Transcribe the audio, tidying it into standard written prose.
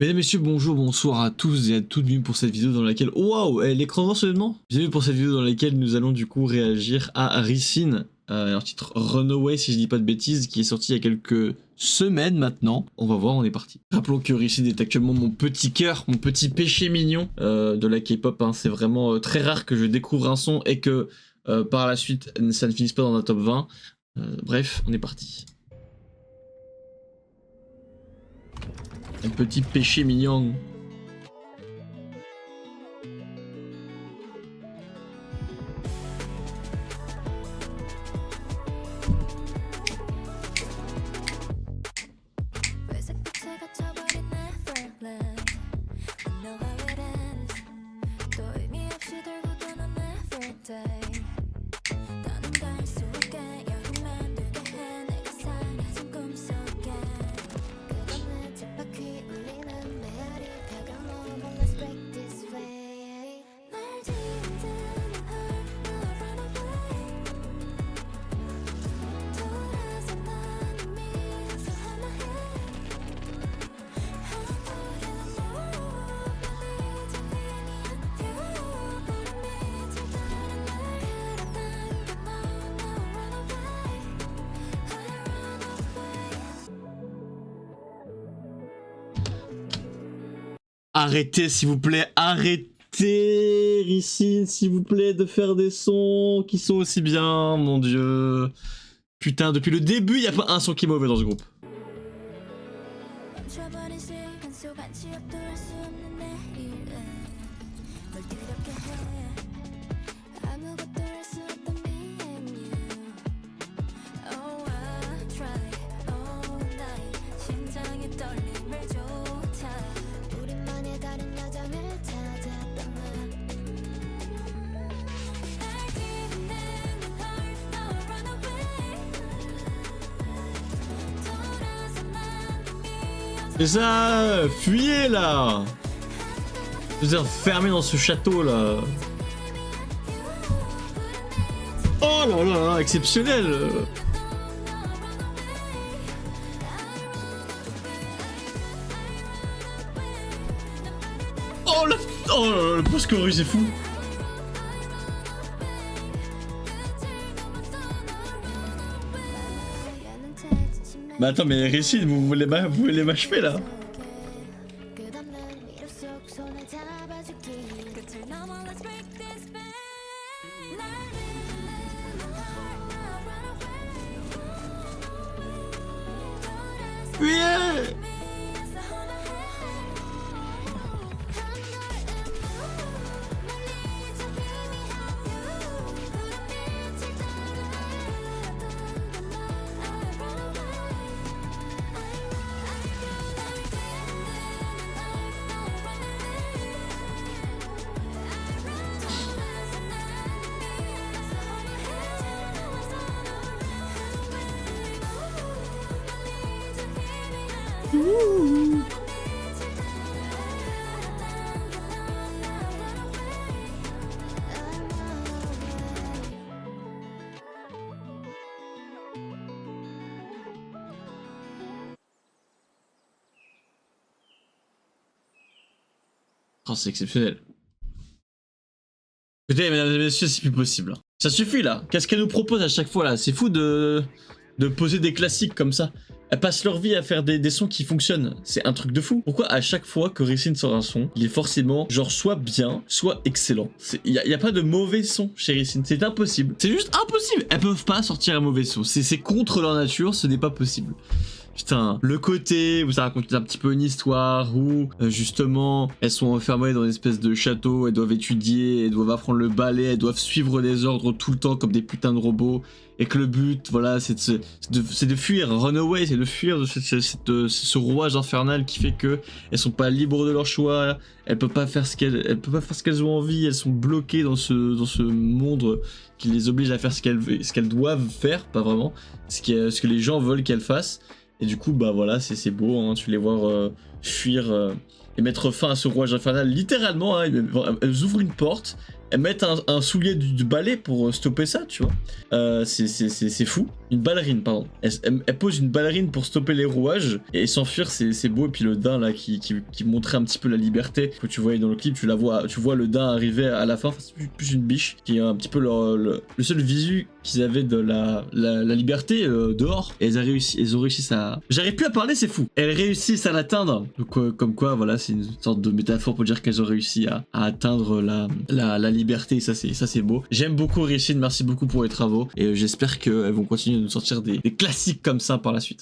Mesdames, messieurs, bonjour, bonsoir à tous et à toutes, bienvenue pour cette vidéo dans laquelle... Waouh, l'écran noir soudainement. Bienvenue pour cette vidéo dans laquelle nous allons du coup réagir à Ricin, leur titre Runaway si je dis pas de bêtises, qui est sorti il y a quelques semaines maintenant. On va voir, on est parti. Rappelons que Ricin est actuellement mon petit cœur, mon petit péché mignon de la K-pop. Hein. C'est vraiment très rare que je découvre un son et que par la suite ça ne finisse pas dans un top 20. Bref, on est parti. Un petit péché mignon. Arrêtez s'il vous plaît, arrêtez Ricin s'il vous plaît de faire des sons qui sont aussi bien, mon dieu. Putain, depuis le début, il n'y a pas un son qui est mauvais dans ce groupe. C'est ça, fuyez là! Vous êtes enfermés dans ce château là. Oh là là là, exceptionnel! Oh là, oh là là, le post-chorus c'est fou! Mais attends, mais Ricin, vous voulez m'achever là? Fuyez! Ouh. Oh, c'est exceptionnel. Écoutez, mesdames et messieurs, c'est plus possible. Ça suffit là. Qu'est-ce qu'elle nous propose à chaque fois là? C'est fou de poser des classiques comme ça. Elles passent leur vie à faire des sons qui fonctionnent. C'est un truc de fou. Pourquoi à chaque fois que Ricin sort un son, il est forcément genre soit bien, soit excellent? Il y a pas de mauvais son chez Ricin. C'est impossible. C'est juste impossible. Elles peuvent pas sortir un mauvais son. C'est contre leur nature, ce n'est pas possible. Putain, le côté où ça raconte un petit peu une histoire où justement elles sont enfermées dans une espèce de château, elles doivent étudier, elles doivent apprendre le ballet, elles doivent suivre des ordres tout le temps comme des putains de robots, et que le but, voilà, c'est de fuir. Runaway, c'est de fuir de ce rouage infernal qui fait que elles sont pas libres de leur choix, elles peuvent pas faire ce qu'elles ont envie, elles sont bloquées dans ce monde qui les oblige à faire ce qu'elles doivent faire, pas vraiment, ce que les gens veulent qu'elles fassent. Et du coup, bah voilà, c'est beau, hein, tu les vois fuir et mettre fin à ce rouage infernal. Littéralement, hein, elles ouvrent une porte, elles mettent un soulier du balai pour stopper ça, tu vois. C'est fou. Une ballerine, pardon. Elle pose une ballerine pour stopper les rouages et s'enfuir, c'est beau. Et puis le daim là qui montrait un petit peu la liberté que tu voyais dans le clip, tu vois le daim arriver à la fin, c'est plus une biche, qui est un petit peu le seul visu qu'ils avaient de la liberté dehors. Et elles ont réussi à... J'arrive plus à parler, c'est fou. Elles réussissent à l'atteindre. Donc comme quoi, voilà, c'est une sorte de métaphore pour dire qu'elles ont réussi à atteindre la liberté. Ça c'est beau. J'aime beaucoup Rishin, merci beaucoup pour les travaux. Et j'espère qu'elles vont continuer de nous sortir des classiques comme ça par la suite.